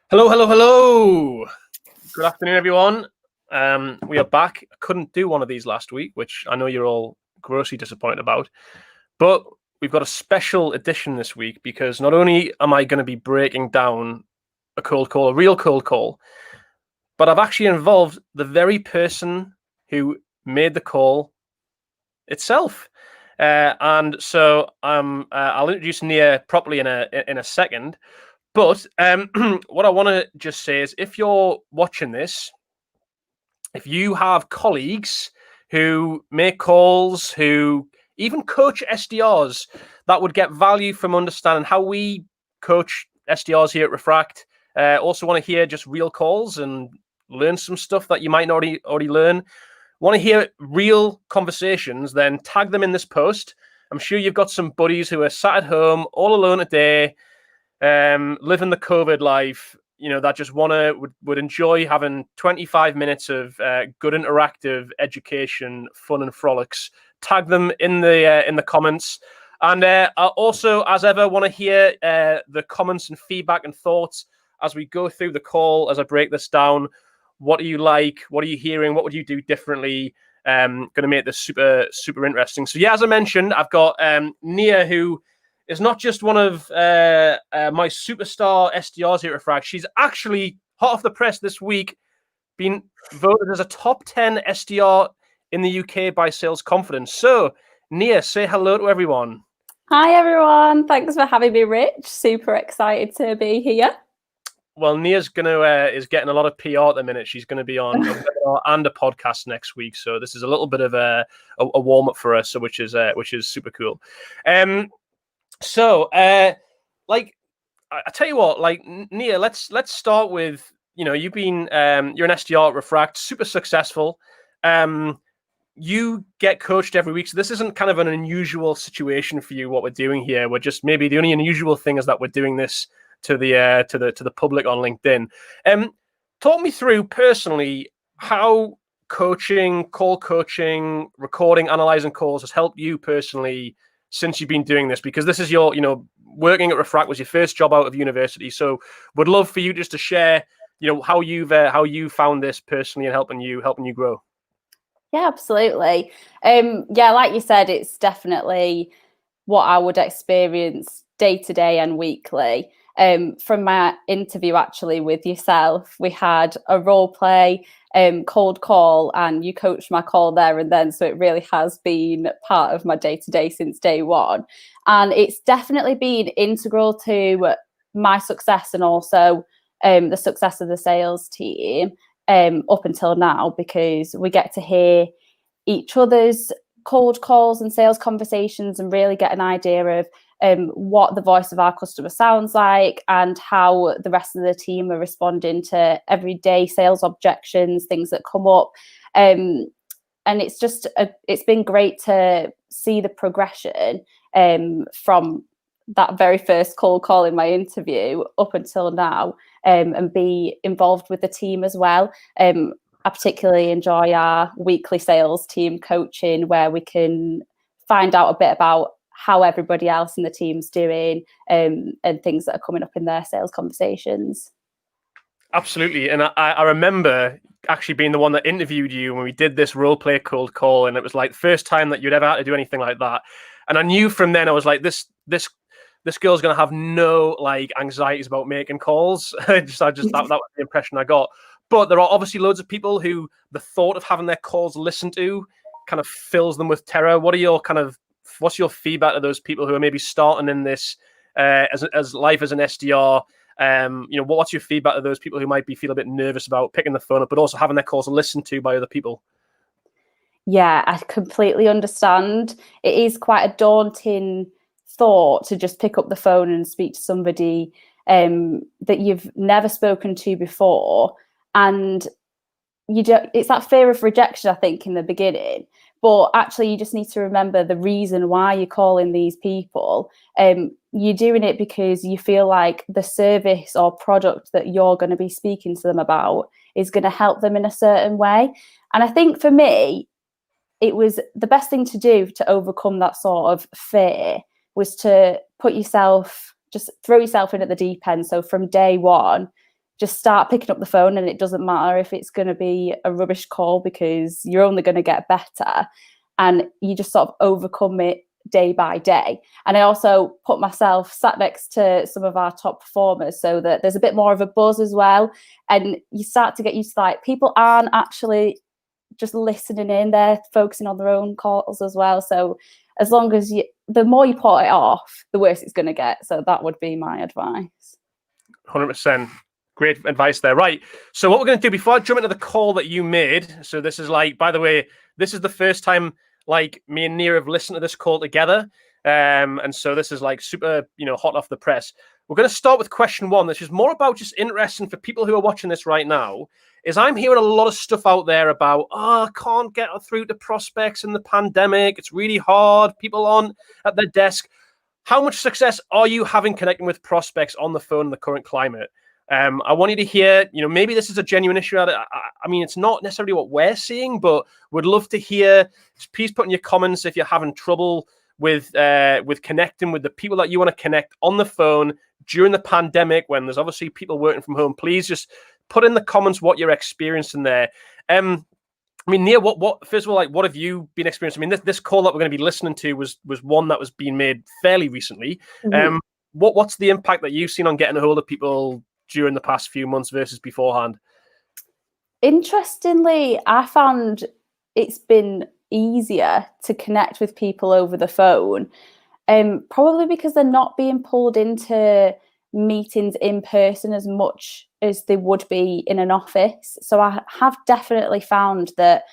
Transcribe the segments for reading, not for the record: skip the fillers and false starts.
Hello, hello, hello. Good afternoon, everyone. We are back. I couldn't do one of these last week, which I know you're all grossly disappointed about. But we've got a special edition this week because not only am I going to be breaking down a cold call, a real cold call, but I've actually involved the very person who made the call itself. And so I'll introduce Nia properly in a second. But what I want to just say is if you're watching this, if you have colleagues who make calls, who even coach SDRs that would get value from understanding how we coach SDRs here at Refract, also want to hear just real calls and learn some stuff that you might not already learn, want to hear real conversations, then tag them in this post. I'm sure you've got some buddies who are sat at home all alone today, living the COVID life, that just would enjoy having 25 minutes of good interactive education, fun and frolics. Tag them in the comments. And I also, as ever, want to hear the comments and feedback and thoughts as we go through the call, as I break this down. What do you like? What are you hearing? What would you do differently? Going to make this super, super interesting. So yeah, as I mentioned, I've got Nia, who is not just one of my superstar SDRs here at Refract. She's actually hot off the press this week, been voted as a top 10 SDR in the UK by Sales Confidence. So, Nia, say hello to everyone. Hi, everyone. Thanks for having me, Rich. Super excited to be here. Well, Nia's is getting a lot of PR at the minute. She's going to be on a webinar and a podcast next week. So this is a little bit of a warm up for us, so which is super cool. So, I tell you what, Nia, let's start with, you've been, you're an SDR at Refract, super successful. You get coached every week. So this isn't kind of an unusual situation for you, what we're doing here. We're just, maybe the only unusual thing is that we're doing this to the public on LinkedIn. Talk me through personally how coaching, call coaching, recording, analyzing calls has helped you personally since you've been doing this, because this is your, working at Refract was your first job out of university. So would love for you just to share, how you found this personally and helping you grow. Yeah, absolutely. Yeah, like you said, it's definitely what I would experience day to day and weekly. From my interview actually with yourself, we had a role play, cold call, and you coached my call there and then. So it really has been part of my day to day since day one. And it's definitely been integral to my success and also the success of the sales team up until now, because we get to hear each other's cold calls and sales conversations and really get an idea of what the voice of our customer sounds like and how the rest of the team are responding to everyday sales objections, things that come up. And it's just, it's been great to see the progression from that very first cold call in my interview up until now, and be involved with the team as well. I particularly enjoy our weekly sales team coaching, where we can find out a bit about how everybody else in the team's doing, and things that are coming up in their sales conversations. Absolutely. And I remember actually being the one that interviewed you when we did this role play cold call, and it was like the first time that you'd ever had to do anything like that. And I knew from then, I was like, this girl's going to have no anxieties about making calls. that was the impression I got. But there are obviously loads of people who the thought of having their calls listened to kind of fills them with terror. What's your feedback to those people who are maybe starting in this as life as an SDR? What's your feedback to those people who might feel a bit nervous about picking the phone up, but also having their calls listened to by other people? Yeah, I completely understand. It is quite a daunting thought to just pick up the phone and speak to somebody that you've never spoken to before. And it's that fear of rejection, I think, in the beginning. But actually, you just need to remember the reason why you're calling these people. You're doing it because you feel like the service or product that you're going to be speaking to them about is going to help them in a certain way. And I think for me, it was the best thing to do to overcome that sort of fear was to just throw yourself in at the deep end. So from day one, just start picking up the phone, and it doesn't matter if it's going to be a rubbish call, because you're only going to get better, and you just sort of overcome it day by day. And I also put myself sat next to some of our top performers, so that there's a bit more of a buzz as well, and you start to get used to, like, people aren't actually just listening in, they're focusing on their own calls as well. So as long as the more you put it off, the worse it's going to get. So that would be my advice. 100%. Great advice there. Right. So what we're going to do before I jump into the call that you made. So this is, like, by the way, this is the first time, like, me and Nia have listened to this call together. And so this is, like, super, hot off the press. We're going to start with question one, which is more about just interesting for people who are watching this right now. Is I'm hearing a lot of stuff out there about, I can't get through to prospects in the pandemic. It's really hard. People aren't at their desk. How much success are you having connecting with prospects on the phone in the current climate? I want you to hear, maybe this is a genuine issue. I mean, it's not necessarily what we're seeing, but would love to hear. Please put in your comments if you're having trouble with connecting with the people that you want to connect on the phone during the pandemic, when there's obviously people working from home. Please just put in the comments what you're experiencing there. I mean, Nia, first of all, like, what have you been experiencing? I mean, this call that we're going to be listening to was one that was being made fairly recently. Mm-hmm. What's the impact that you've seen on getting a hold of people during the past few months versus beforehand? Interestingly, I found it's been easier to connect with people over the phone, probably because they're not being pulled into meetings in person as much as they would be in an office. So I have definitely found that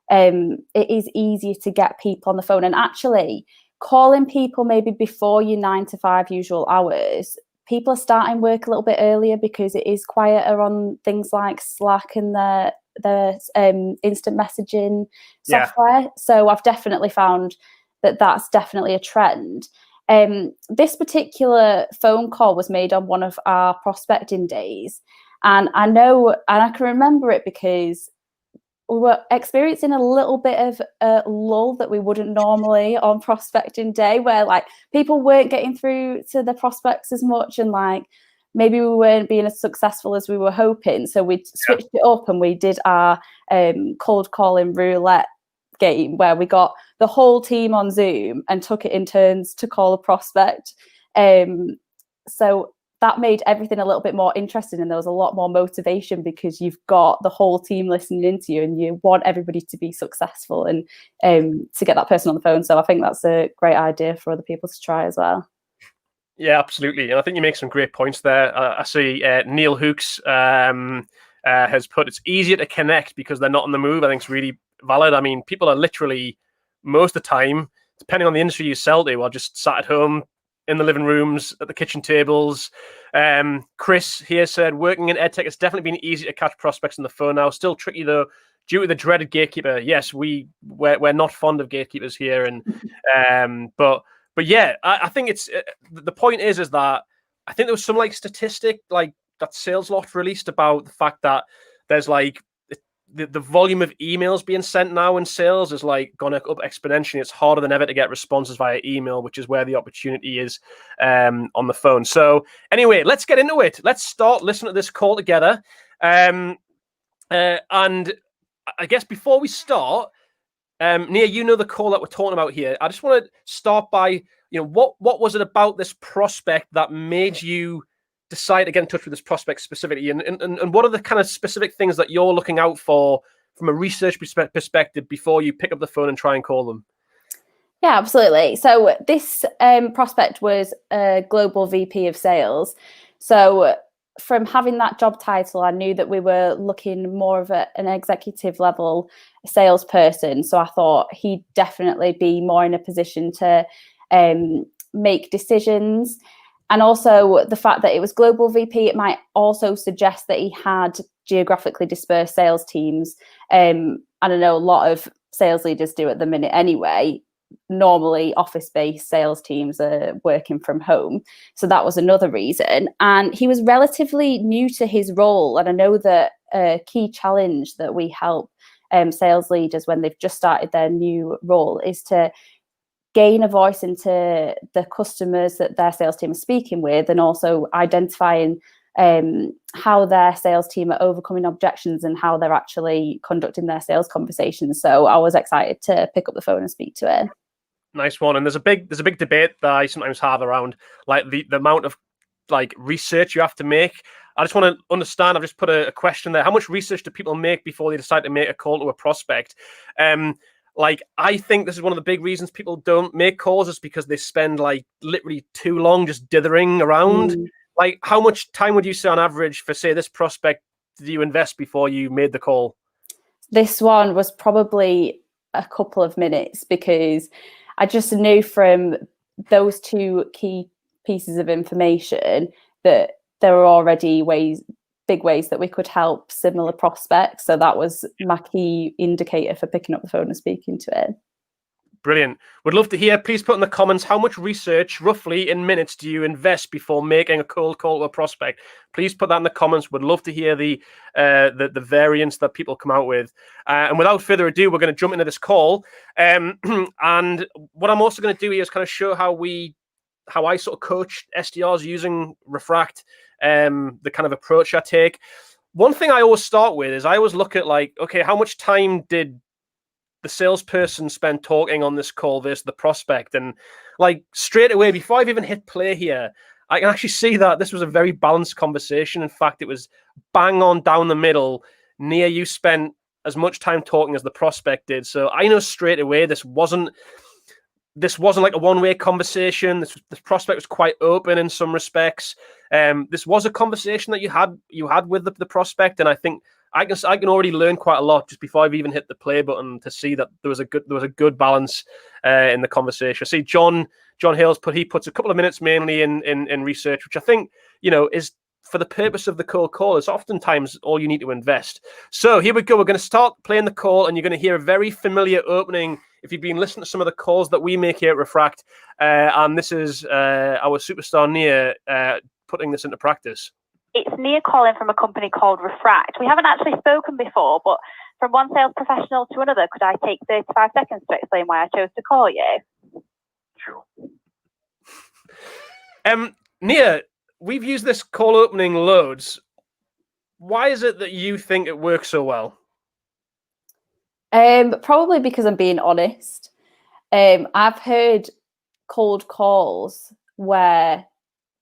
it is easier to get people on the phone, and actually calling people maybe before your 9 to 5 usual hours. People are starting work a little bit earlier because it is quieter on things like Slack and the instant messaging software. So I've definitely found that that's definitely a trend. This particular phone call was made on one of our prospecting days. And I know, and I can remember it because we were experiencing a little bit of a lull that we wouldn't normally on prospecting day, where, like, people weren't getting through to the prospects as much, and, like, maybe we weren't being as successful as we were hoping. So we switched it up, and we did our cold calling roulette game, where we got the whole team on Zoom and took it in turns to call a prospect. So that made everything a little bit more interesting, and there was a lot more motivation because you've got the whole team listening into you, and you want everybody to be successful and to get that person on the phone. So I think that's a great idea for other people to try as well. Yeah, absolutely. And I think you make some great points there. I see Neil Hooks has put, it's easier to connect because they're not on the move. I think it's really valid. I mean, people are literally, most of the time, depending on the industry you sell to, are just sat at home, in the living rooms, at the kitchen tables. Chris here said, working in EdTech, it's definitely been easy to catch prospects on the phone now. Still tricky though, due to the dreaded gatekeeper. Yes, we're not fond of gatekeepers here, and but yeah, I think it's the point is that I think there was some, like, statistic, like, that SalesLoft released about the fact that there's, like, the volume of emails being sent now in sales is, like, gone up exponentially. It's harder than ever to get responses via email, which is where the opportunity is on the phone. So anyway, let's get into it. Let's start listening to this call together. And I guess before we start, Nia, the call that we're talking about here. I just want to start by, what was it about this prospect that made you decide to get in touch with this prospect specifically, and what are the kind of specific things that you're looking out for from a research perspective before you pick up the phone and try and call them? Yeah, absolutely. So this prospect was a global VP of sales. So from having that job title, I knew that we were looking more of an executive level salesperson. So I thought he'd definitely be more in a position to make decisions. And also the fact that it was global VP, it might also suggest that he had geographically dispersed sales teams. And I know a lot of sales leaders do at the minute anyway. Normally office-based sales teams are working from home. So that was another reason. And he was relatively new to his role. And I know that a key challenge that we help sales leaders when they've just started their new role is to gain a voice into the customers that their sales team is speaking with, and also identifying how their sales team are overcoming objections and how they're actually conducting their sales conversations. So I was excited to pick up the phone and speak to him. Nice one. And there's a big debate that I sometimes have around like the amount of like research you have to make. I just want to understand. I've just put a question there. How much research do people make before they decide to make a call to a prospect? Like, I think this is one of the big reasons people don't make calls is because they spend like literally too long just dithering around. Like, how much time would you say on average for, say, this prospect did you invest before you made the call? This one was probably a couple of minutes because I just knew from those two key pieces of information that there were already big ways that we could help similar prospects. So that was my key indicator for picking up the phone and speaking to him. Brilliant. Would love to hear. Please put in the comments how much research, roughly in minutes, do you invest before making a cold call to a prospect? Please put that in the comments. Would love to hear the variance that people come out with. And without further ado, we're going to jump into this call. And what I'm also going to do here is kind of show how I sort of coach SDRs using Refract, the kind of approach I take. One thing I always start with is I always look at like, okay, how much time did the salesperson spend talking on this call versus the prospect? And like straight away, before I've even hit play here, I can actually see that this was a very balanced conversation. In fact, it was bang on down the middle. Nia, you spent as much time talking as the prospect did. So I know straight away this wasn't like a one-way conversation. This prospect was quite open in some respects. This was a conversation that you had with the prospect, and I think I can already learn quite a lot just before I've even hit the play button to see that there was a good balance in the conversation. I see John Hales puts a couple of minutes mainly in research, which I think is for the purpose of the cold call. It's oftentimes all you need to invest. So here we go. We're going to start playing the call, and you're going to hear a very familiar opening if you've been listening to some of the calls that we make here at Refract. And this is our superstar Nia putting this into practice. It's Nia calling from a company called Refract. We haven't actually spoken before, but from one sales professional to another, could I take 35 seconds to explain why I chose to call you? Sure. Nia, we've used this call opening loads. Why is it that you think it works so well? Probably because I'm being honest. I've heard cold calls where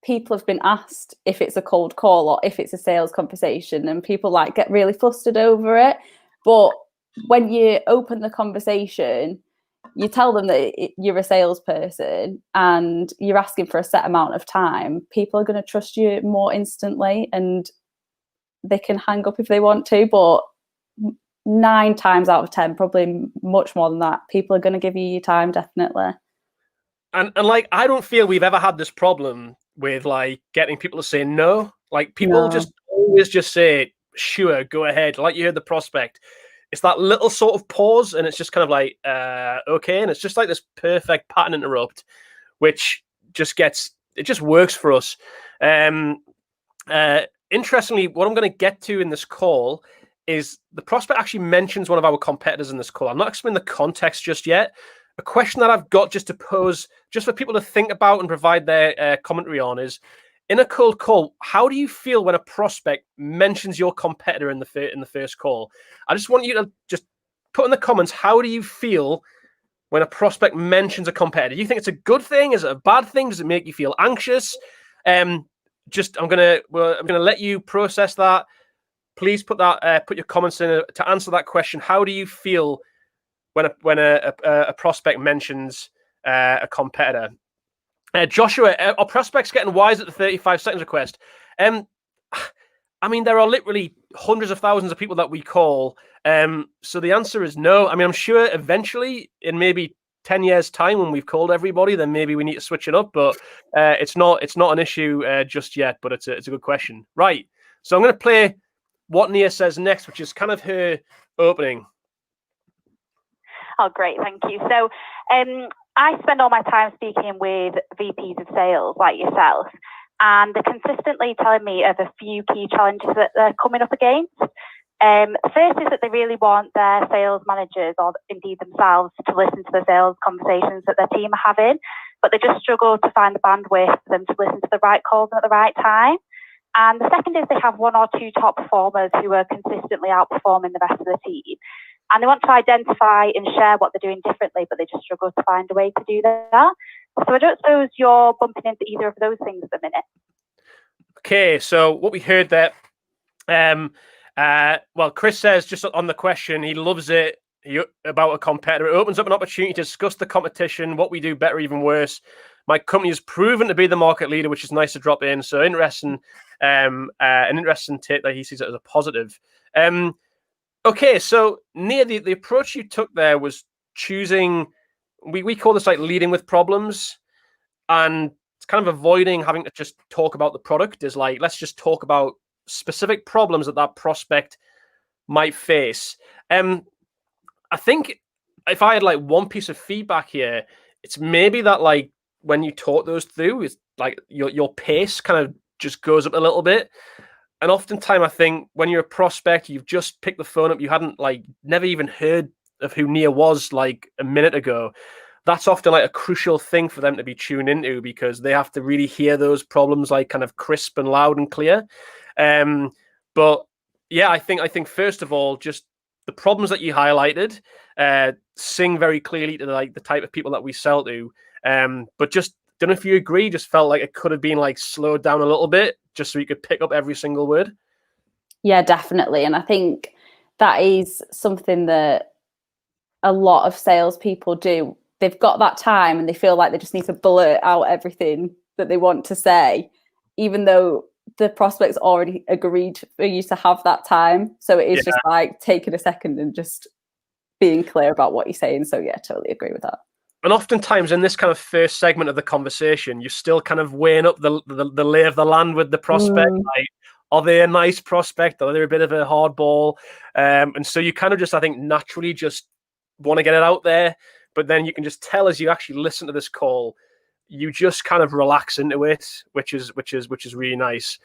people have been asked if it's a cold call or if it's a sales conversation, and people like get really flustered over it. But when you open the conversation, you tell them that you're a salesperson and you're asking for a set amount of time, people are going to trust you more instantly, and they can hang up if they want to. But 9 times out of 10, probably much more than that, people are going to give you your time, definitely. And like, I don't feel we've ever had this problem with like getting people to say no. Like people just always just say, sure, go ahead. Like you heard the prospect. It's that little sort of pause, and it's just kind of like, okay. And it's just like this perfect pattern interrupt, which just works for us. Interestingly, what I'm going to get to in this call is the prospect actually mentions one of our competitors in this call. I'm not explaining the context just yet. A question that I've got just to pose, just for people to think about and provide their commentary on is, in a cold call, how do you feel when a prospect mentions your competitor in the first call? I just want you to just put in the comments, how do you feel when a prospect mentions a competitor? Do you think it's a good thing? Is it a bad thing? Does it make you feel anxious? I'm gonna let you process that. Please put your comments in to answer that question. How do you feel when a prospect mentions a competitor? Joshua, are prospects getting wise at the 35 seconds request? I mean, there are literally hundreds of thousands of people that we call. So the answer is no. I mean, I'm sure eventually, in maybe 10 years' time, when we've called everybody, then maybe we need to switch it up. But it's not an issue just yet. But it's a good question, right? So I'm going to play what Nia says next, which is kind of her opening. Oh, great. Thank you. So I spend all my time speaking with VPs of sales like yourself, and they're consistently telling me of a few key challenges that they're coming up against. First is that they really want their sales managers, or indeed themselves, to listen to the sales conversations that their team are having, but they just struggle to find the bandwidth for them to listen to the right calls at the right time. And the second is they have one or two top performers who are consistently outperforming the rest of the team. And they want to identify and share what they're doing differently, but they just struggle to find a way to do that. So I don't suppose you're bumping into either of those things at the minute. Okay, so what we heard there, well, Chris says just on the question, he loves it about a competitor. It opens up an opportunity to discuss the competition, what we do better, even worse. My company has proven to be the market leader, which is nice to drop in. So interesting, an interesting take that he sees it as a positive. Okay, so Nia, the approach you took there was choosing, we call this like leading with problems, and it's kind of avoiding having to just talk about the product. Is like, let's just talk about specific problems that prospect might face. I think if I had like one piece of feedback here, it's maybe that like when you talk those through, it's like your pace kind of just goes up a little bit. And oftentimes I think when you're a prospect, you've just picked the phone up, you hadn't like never even heard of who Nia was like a minute ago. That's often like a crucial thing for them to be tuned into, because they have to really hear those problems like kind of crisp and loud and clear. But yeah, I think first of all, just the problems that you highlighted sing very clearly to like the type of people that we sell to. But just don't know if you agree, just felt like it could have been like slowed down a little bit just so you could pick up every single word. Yeah, definitely. And I think that is something that a lot of salespeople do. They've got that time and they feel like they just need to blurt out everything that they want to say, even though the prospect's already agreed for you to have that time. So it is just like taking a second and just being clear about what you're saying. So yeah, totally agree with that. And oftentimes in this kind of first segment of the conversation, you're still kind of weighing up the lay of the land with the prospect. Like, are they a nice prospect? Are they a bit of a hardball? And so you kind of just, I think, naturally just want to get it out there. But then you can just tell as you actually listen to this call, you just kind of relax into it, which is really nice.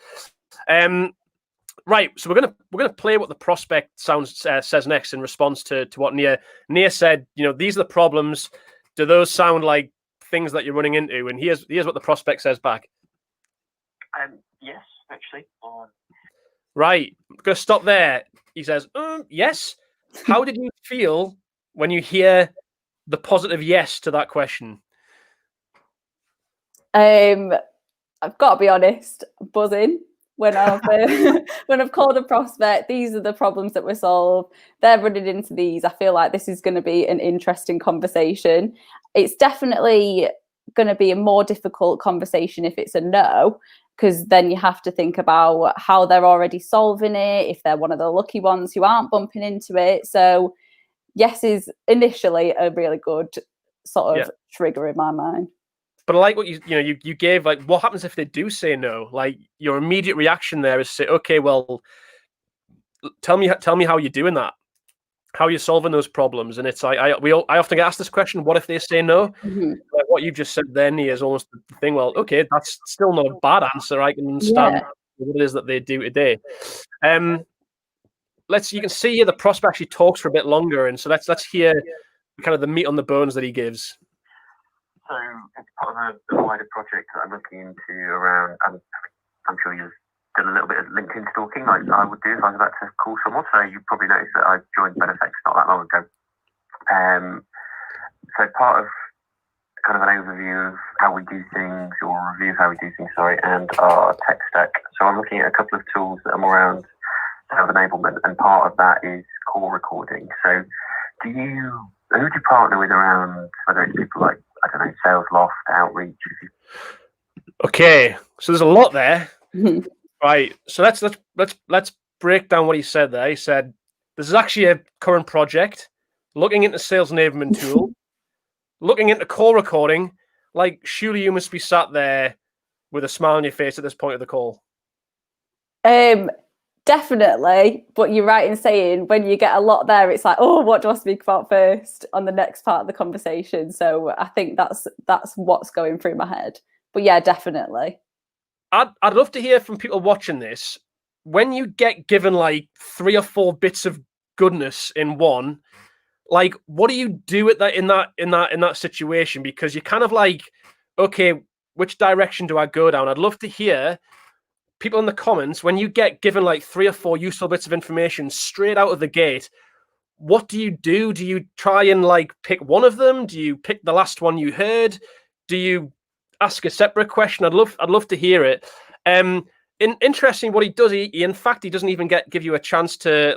Right, so we're gonna play what the prospect says next in response to what Nia said. You know, these are the problems. Do those sound like things that you're running into? And here's what the prospect says back. Yes, actually. Right, I'm gonna stop there. He says, yes. How did you feel when you hear the positive yes to that question? I've got to be honest, buzzing when I've when I've called a prospect. These are the problems that we solve. They're running into these. I feel like this is going to be an interesting conversation. It's definitely going to be a more difficult conversation if it's a no, because then you have to think about how they're already solving it, if they're one of the lucky ones who aren't bumping into it. So yes is initially a really good sort of trigger in my mind. But I like what you gave, like, what happens if they do say no? Like, your immediate reaction there is say, okay, well, tell me how you're doing that, how you're solving those problems. And it's like, I often get asked this question, what if they say no? Mm-hmm. Like what you just said then is almost the thing. Well, okay, that's still not a bad answer. I can understand what it is that they do today. You can see here the prospect actually talks for a bit longer, and so let's hear kind of the meat on the bones that he gives. So it's part of a wider project that I'm looking into around, I'm sure you've done a little bit of LinkedIn stalking like I would do if I was about to call someone. So you probably noticed that I joined Benefix not that long ago. So part of kind of an overview of how we do things, or a review of how we do things, and our tech stack. So I'm looking at a couple of tools that are more around sales enablement, and part of that is call recording. So who do you partner with around, whether it's people like, I don't know, Sales Loft, Outreach? Okay, so there's a lot there. Right, so let's break down what he said there. He said this is actually a current project, looking into sales enablement tool, looking into call recording. Like, surely you must be sat there with a smile on your face at this point of the call. Definitely, but you're right in saying when you get a lot there, it's like, oh, what do I speak about first on the next part of the conversation? So I think that's what's going through my head. But yeah, definitely. I'd love to hear from people watching this. When you get given like 3 or 4 bits of goodness in one, like, what do you do at that in that situation? Because you're kind of like, okay, which direction do I go down? I'd love to hear people in the comments, when you get given like 3 or 4 useful bits of information straight out of the gate, what do you do? Do you try and like pick one of them? Do you pick the last one you heard? Do you ask a separate question? I'd love to hear it. Interesting what he does. He in fact, he doesn't even give you a chance to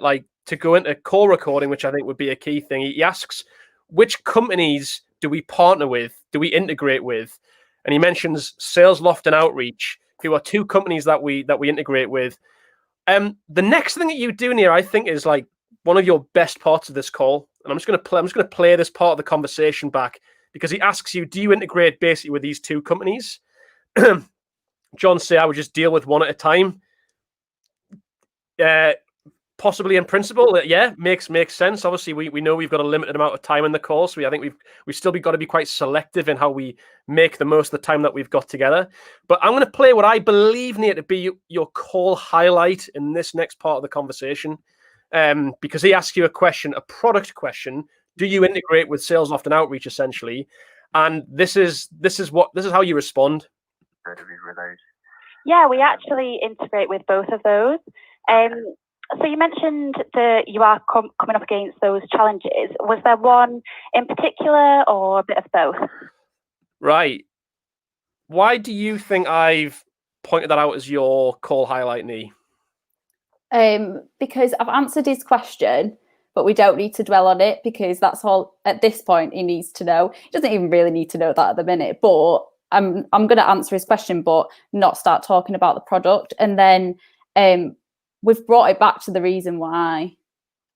go into call recording, which I think would be a key thing. He asks, which companies do we partner with? Do we integrate with? And he mentions SalesLoft and Outreach, who are 2 companies that we integrate with. The next thing that you do, Neil, I think is like one of your best parts of this call. And I'm just going to play this part of the conversation back, because he asks you, do you integrate basically with these 2 companies? John say I would just deal with one at a time. Possibly in principle, yeah, makes sense. Obviously, we know we've got a limited amount of time in the call, so I think we've still got to be quite selective in how we make the most of the time that we've got together. But I'm going to play what I believe near to be your call highlight in this next part of the conversation, because he asks you a question, a product question. Do you integrate with SalesLoft and Outreach, essentially? And this is how you respond. Yeah, we actually integrate with both of those. So you mentioned that you are coming up against those challenges. Was there one in particular or a bit of both? Right. Why do you think I've pointed that out as your call highlight, Nee? Because I've answered his question, but we don't need to dwell on it, because that's all at this point he needs to know. He doesn't even really need to know that at the minute, but I'm going to answer his question, but not start talking about the product. And then we've brought it back to the reason why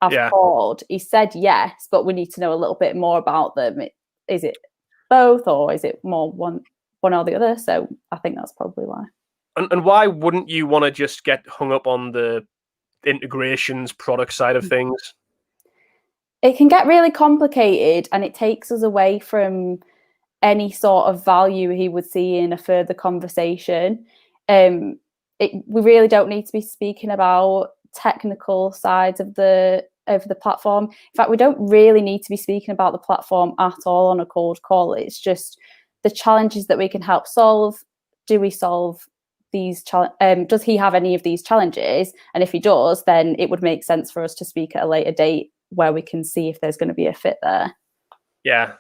I've called. He said yes, but we need to know a little bit more about them. Is it both, or is it more one or the other? So I think that's probably why. And why wouldn't you want to just get hung up on the integrations product side of things? It can get really complicated, and it takes us away from any sort of value he would see in a further conversation. We really don't need to be speaking about technical sides of the platform. In fact, we don't really need to be speaking about the platform at all on a cold call. It's just the challenges that we can help solve. Do we solve these does he have any of these challenges? And if he does, then it would make sense for us to speak at a later date where we can see if there's going to be a fit there. Yeah.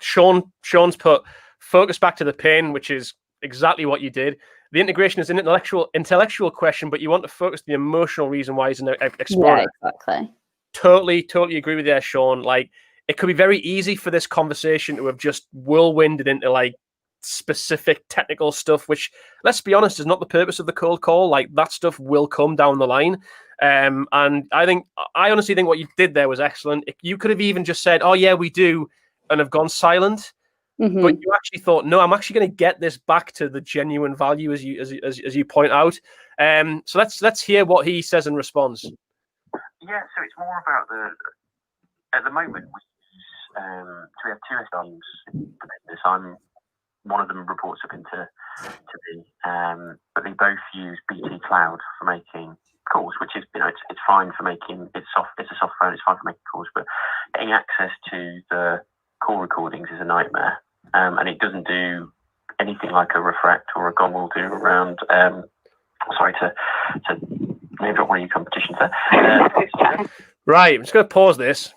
Sean's put focus back to the pain, which is exactly what you did. The integration is an intellectual question, but you want to focus the emotional reason why he's exploring. Yeah, exactly. Totally agree with you there, Sean. Like, it could be very easy for this conversation to have just whirlwinded into like specific technical stuff, which, let's be honest, is not the purpose of the cold call. Like, that stuff will come down the line. And I honestly think what you did there was excellent. You could have even just said, "Oh yeah, we do," and have gone silent. Mm-hmm. But you actually thought, no, I'm actually going to get this back to the genuine value, as you point out. So let's hear what he says in response. Yeah, so it's more about at the moment we have 2 SDRs in the business. One of them reports up into me, but they both use BT Cloud for making calls, which is, it's fine for making it's a soft phone, it's fine for making calls, but getting access to the call recordings is a nightmare. And it doesn't do anything like a Refract or a GOM will do around. Sorry to maybe not one of your competitions there. Right, I'm just going to pause this.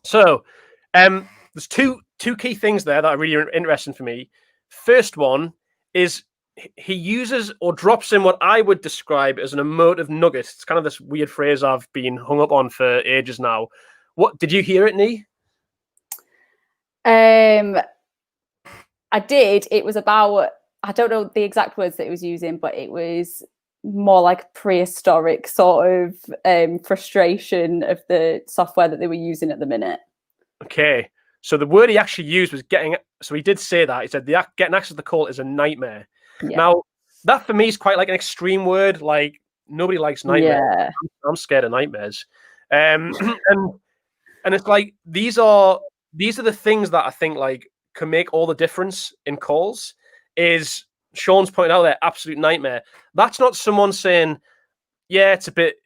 So, there's two key things there that are really interesting for me. First one is he uses or drops in what I would describe as an emotive nugget. It's kind of this weird phrase I've been hung up on for ages now. What did you hear it, Nee? I did. It was about, I don't know the exact words that he was using, but it was more like prehistoric sort of frustration of the software that they were using at the minute. Okay. So the word he actually used was getting, so he did say that. He said getting access to the call is a nightmare. Yeah. Now, that for me is quite like an extreme word. Like, nobody likes nightmares. Yeah. I'm scared of nightmares. And it's like, these are the things that I think like can make all the difference in calls. Is Sean's pointing out there, absolute nightmare. That's not someone saying, yeah, it's a bit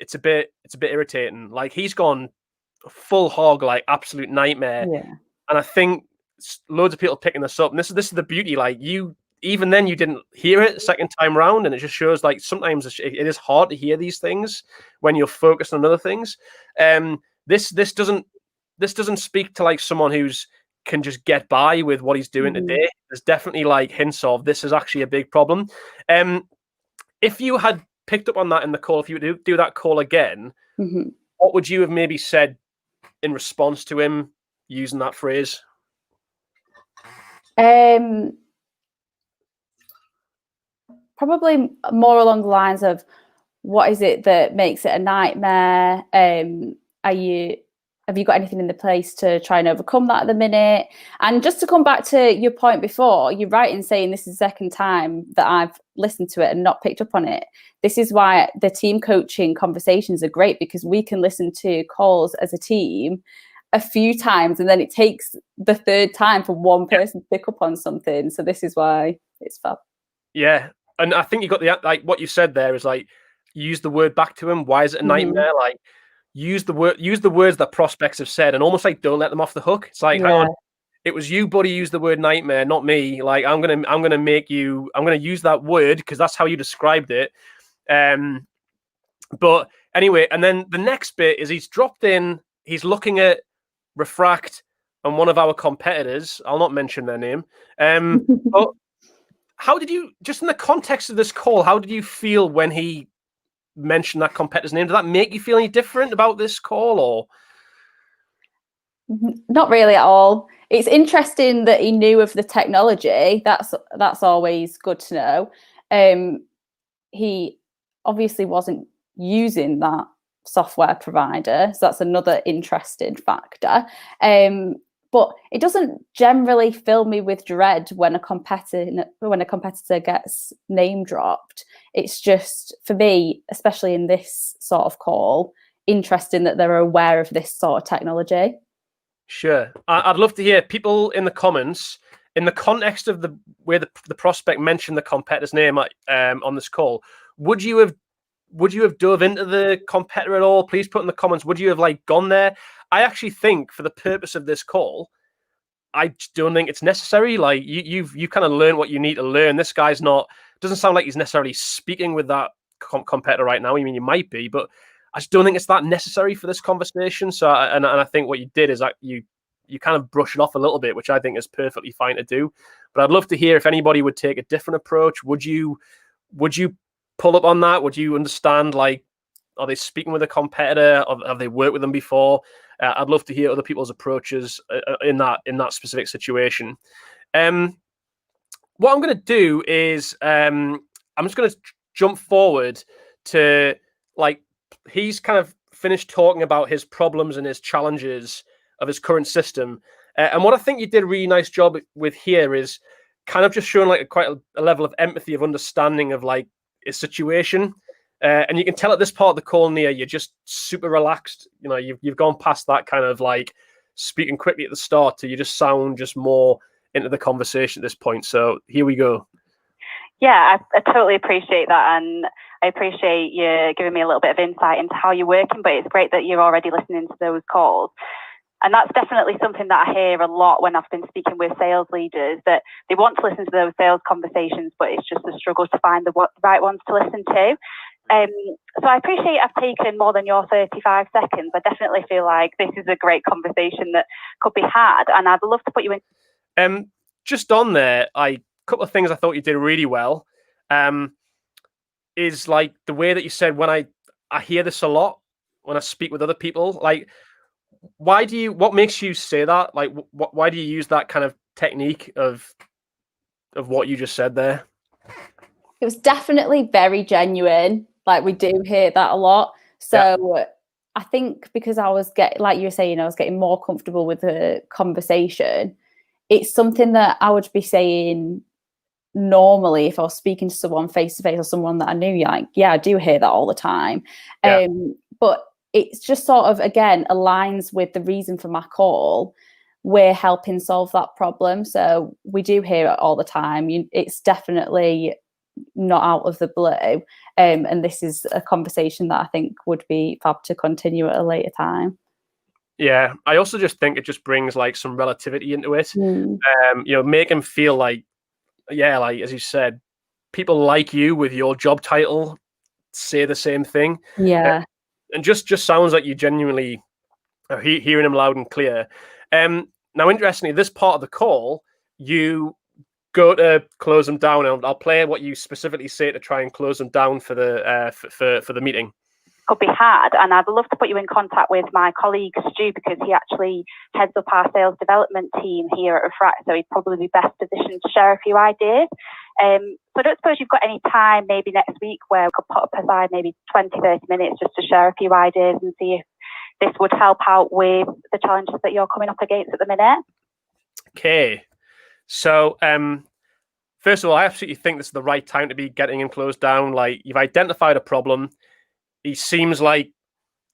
irritating. Like, he's gone full hog, like absolute nightmare. Yeah. And I think loads of people are picking this up. And this is the beauty. Like, even then you didn't hear it second time round, and it just shows like sometimes it is hard to hear these things when you're focused on other things. This doesn't speak to like someone who's can just get by with what he's doing today. There's definitely like hints of this is actually a big problem. If you had picked up on that in the call, if you would do that call again, what would you have maybe said in response to him using that phrase? Probably more along the lines of, what is it that makes it a nightmare? Have you got anything in the place to try and overcome that at the minute? And just to come back to your point before, you're right in saying this is the second time that I've listened to it and not picked up on it. This is why the team coaching conversations are great, because we can listen to calls as a team a few times, and then it takes the third time for one person to pick up on something. So this is why it's fab. Yeah. And I think you got like what you said there is like, use the word back to him. Why is it a nightmare? Like, use the words that prospects have said, and almost like don't let them off the hook. It's like, hang on, it was you, buddy, use the word nightmare, not me. Like, I'm gonna use that word because that's how you described it. But anyway, and then the next bit is he's dropped in, he's looking at Refract and one of our competitors. I'll not mention their name. But how did you, just in the context of this call, how did you feel when he mentioned that competitor's name? Did that make you feel any different about this call, or? Not really at all. It's interesting that he knew of the technology. That's always good to know. He obviously wasn't using that software provider, so that's another interesting factor. But it doesn't generally fill me with dread when a competitor gets name dropped. It's just, for me, especially in this sort of call, interesting that they're aware of this sort of technology. Sure. I'd love to hear people in the comments, in the context of the where the prospect mentioned the competitor's name on this call. Would you have dove into the competitor at all? Please put in the comments. Would you have like gone there? I actually think for the purpose of this call, I don't think it's necessary. Like you kind of learned what you need to learn. This guy's doesn't sound like he's necessarily speaking with that competitor right now. I mean, you might be, but I just don't think it's that necessary for this conversation. So, and I think what you did is that you kind of brush it off a little bit, which I think is perfectly fine to do. But I'd love to hear if anybody would take a different approach. Would you pull up on that? Would you understand, like, are they speaking with a competitor? Have they worked with them before? I'd love to hear other people's approaches in that specific situation. What I'm going to do is I'm just going to jump forward to, like, he's kind of finished talking about his problems and his challenges of his current system. And what I think you did a really nice job with here is kind of just showing like quite a level of empathy, of understanding of like his situation. And you can tell at this part of the call, Nia, you're just super relaxed. You know, you've gone past that kind of like speaking quickly at the start to you just sound just more into the conversation at this point. So here we go. Yeah, I totally appreciate that. And I appreciate you giving me a little bit of insight into how you're working, but it's great that you're already listening to those calls. And that's definitely something that I hear a lot when I've been speaking with sales leaders, that they want to listen to those sales conversations, but it's just a struggle to find the right ones to listen to. So I appreciate I've taken more than your 35 seconds. I definitely feel like this is a great conversation that could be had, and I'd love to put you in. Just on there, a couple of things I thought you did really well is like the way that you said, when I hear this a lot when I speak with other people, like, what makes you say that? Like, why do you use that kind of technique of what you just said there? It was definitely very genuine. Like, we do hear that a lot. So yeah. I think because I was like you were saying, I was getting more comfortable with the conversation. It's something that I would be saying normally if I was speaking to someone face to face, or someone that I knew. Like, yeah, I do hear that all the time. Yeah. But it's just sort of, again, aligns with the reason for my call. We're helping solve that problem. So we do hear it all the time. It's definitely not out of the blue. And this is a conversation that I think would be fab to continue at a later time. Yeah, I also just think it just brings like some relativity into it. You know, make him feel like yeah, like as you said, people like you with your job title say the same thing. Yeah. And just sounds like you genuinely are hearing them loud and clear. Now, interestingly, this part of the call, you go to close them down, and I'll play what you specifically say to try and close them down for the for the meeting. Could be hard, and I'd love to put you in contact with my colleague Stu, because he actually heads up our sales development team here at Refract, so he'd probably be best positioned to share a few ideas. So I don't suppose you've got any time maybe next week where we could put up aside maybe 20-30 minutes just to share a few ideas and see if this would help out with the challenges that you're coming up against at the minute. Okay, so first of all, I absolutely think this is the right time to be getting him closed down. Like, you've identified a problem. He seems like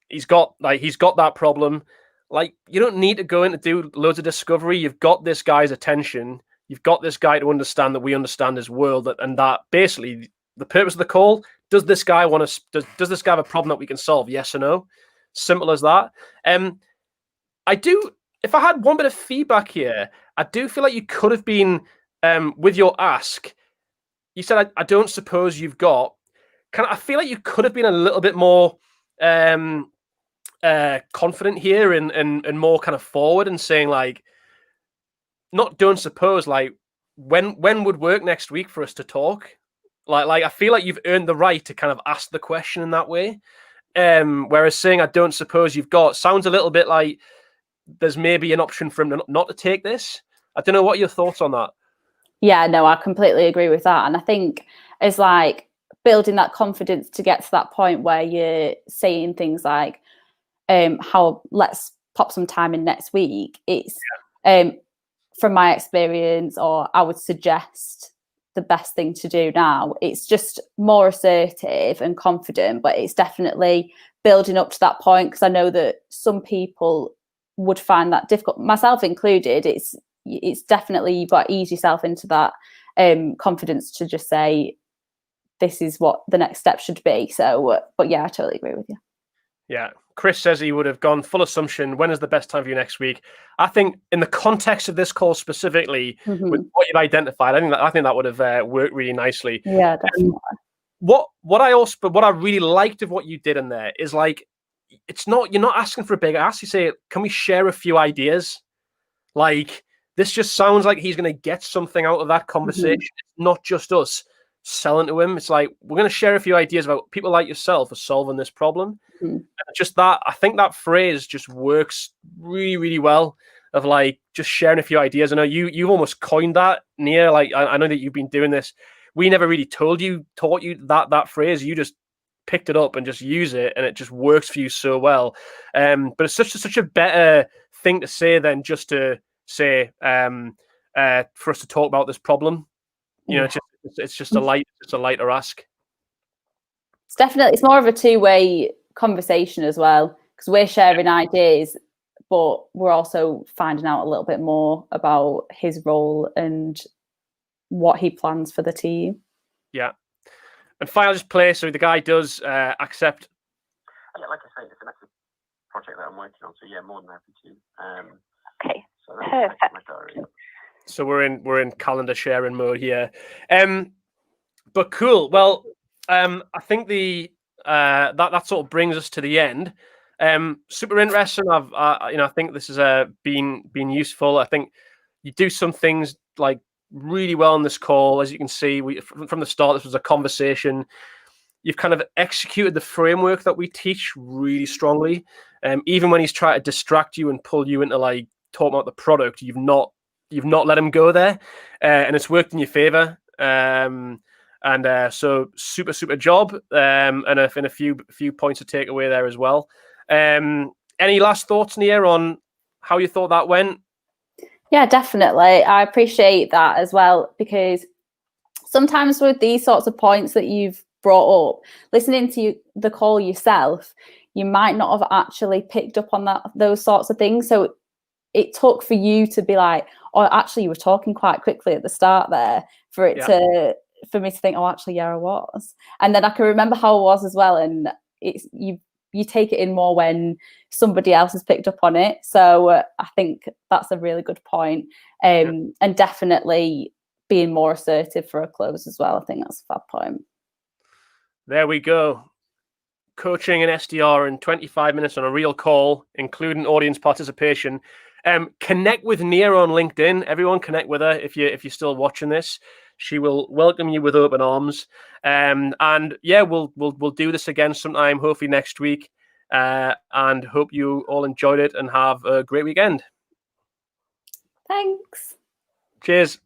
he's got that problem. Like, you don't need to go in to do loads of discovery. You've got this guy's attention. You've got this guy to understand that we understand his world, and that basically the purpose of the call, does this guy want to, does this guy have a problem that we can solve? Yes or no? Simple as that. If I had one bit of feedback here, I do feel like you could have been, with your ask, you said, I don't suppose you've got, I feel like you could have been a little bit more confident here and more kind of forward and saying, like, not don't suppose, like, when would work next week for us to talk? Like I feel like you've earned the right to kind of ask the question in that way. Whereas saying I don't suppose you've got sounds a little bit like there's maybe an option for him not to take this. I don't know, what are your thoughts on that? Yeah, no, I completely agree with that. And I think it's like building that confidence to get to that point where you're saying things like, how let's pop some time in next week. It's from my experience, or I would suggest the best thing to do now. It's just more assertive and confident, but it's definitely building up to that point, because I know that some people would find that difficult, myself included. It's definitely, you've got to ease yourself into that confidence to just say, this is what the next step should be. So, but yeah, I totally agree with you. Yeah. Chris says he would have gone full assumption. When is the best time for you next week? I think in the context of this call specifically, with what you've identified, I think that would have worked really nicely. Yeah, definitely. What I really liked of what you did in there is, like, you're not asking for a big ask. You say, can we share a few ideas? Like, this just sounds like he's going to get something out of that conversation. It's not just us selling to him. It's like, we're going to share a few ideas about people like yourself are solving this problem. Just that, I think that phrase just works really, really well, of like just sharing a few ideas. I know you've almost coined that, Nia. Like, I know that you've been doing this. We never really taught you that phrase. You just picked it up and just use it, and it just works for you so well. But it's such a better thing to say than just to say for us to talk about this problem. You know, it's just a lighter ask. It's more of a two-way conversation as well, because we're sharing ideas, but we're also finding out a little bit more about his role and what he plans for the team. Yeah. And finally, just play. So the guy does accept. Yeah, like I say, it's an active project that I'm working on. So yeah, more than happy to. Okay. So perfect. My diary. So we're in calendar sharing mode here. But cool. Well, I think that sort of brings us to the end. Super interesting. I think this has been useful. I think you do some things like really well on this call. As you can see, from the start, this was a conversation. You've kind of executed the framework that we teach really strongly. Even when he's trying to distract you and pull you into like talking about the product, you've not let him go there, and it's worked in your favor. So super job, and a few points to take away there as well. Any last thoughts, Nia, on how you thought that went? Yeah, definitely. I appreciate that as well, because sometimes with these sorts of points that you've brought up, listening to the call yourself, you might not have actually picked up on those sorts of things. So it took for you to be like, oh, actually, you were talking quite quickly at the start there, for me to think, oh, actually, yeah, I was. And then I can remember how I was as well. And it's you take it in more when somebody else has picked up on it. So I think that's a really good point. And definitely being more assertive for a close as well. I think that's a fab point. There we go. Coaching an SDR in 25 minutes on a real call, including audience participation. Connect with Nia on LinkedIn. Everyone connect with her if you're still watching this. She will welcome you with open arms. And yeah, we'll do this again sometime, hopefully next week. And hope you all enjoyed it and have a great weekend. Thanks. Cheers.